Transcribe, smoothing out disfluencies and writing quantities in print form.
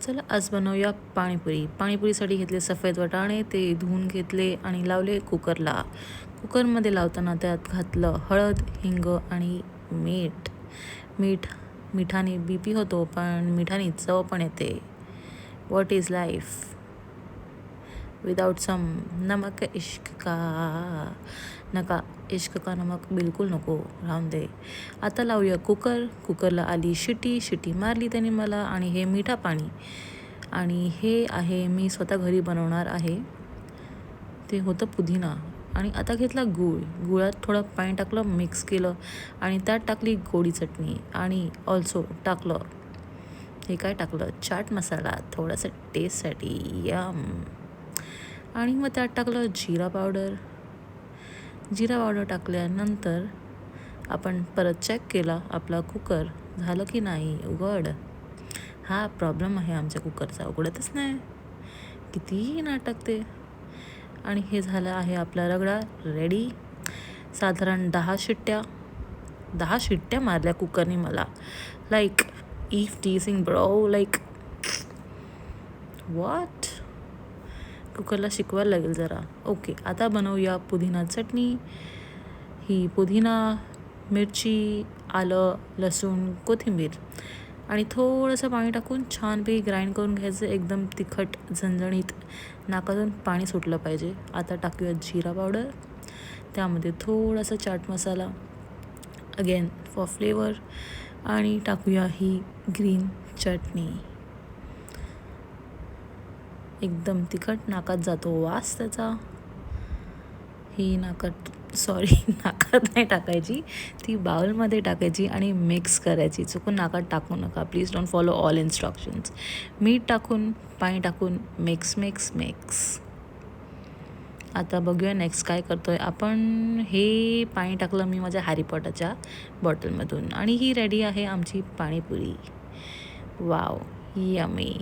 चला आज बनवूया पाणीपुरी. पाणीपुरीसाठी घेतले सफेद वाटाणे, ते धुवून घेतले आणि लावले कुकरला. कुकरमध्ये लावताना त्यात घातलं हळद, हिंग आणि मीठ. मिठाने BP होतो, पण मिठाने चव पण येते. What is life without some नमक इश्क का. नका इश्क का नमक बिलकुल नको, राहून दे. आता लावूया कुकरला आली शिटी मारली त्याने मला. आणि हे मिठा पाणी, आणि हे आहे मी स्वतः घरी बनवणार आहे, ते होतं पुदिना. आणि आता घेतला गुळात थोडं पाणी टाकलं, मिक्स केलं आणि त्यात टाकली गोडी चटणी. आणि ऑल्सो टाकलं हे काय टाकलं, चाट मसाला थोडासा टेस्टसाठी, यम. आणि मग त्यात टाकलं जिरा पावडर टाकल्यानंतर आपण परत चेक केला आपला कुकर झालं की नाही उघड. हा प्रॉब्लेम आहे आमच्या कुकरचा, उघडतच नाही, कितीही नाटक ते. आणि हे झालं आहे आपला रगडा रेडी. साधारण 10 शिट्ट्या मारल्या कुकरने मला. Like if teaching bro, like what. कुकरला शिकवायला लागेल जरा. ओके, आता बनवूया पुदिना चटणी. ही पुदिना, मिरची, आलं, लसूण, कोथिंबीर आणि थोडंसं पाणी टाकून छानपैकी ग्राइंड करून घ्यायचं. एकदम तिखट, झणझणीत, नाकातून पाणी सुटलं पाहिजे. आता टाकूया जिरा पावडर, त्यामध्ये थोडासा chaat masala again for flavour, आणि टाकूया ही ग्रीन चटणी. एकदम तिखट, नाकात जातो वास त्याचा. ही नाकात नाही टाकायची, ती बाउलमध्ये टाकायची आणि मिक्स करायची. चुकून नाकात टाकू नका, please don't follow all instructions. मीठ टाकून, पाणी टाकून मिक्स. आता बघूया नेक्स्ट काय करतोय आपण. हे पाणी टाकलं मी माझ्या हॅरी पॉटरच्या बॉटलमधून, आणि ही रेडी आहे आमची पाणीपुरी. Wow, yummy.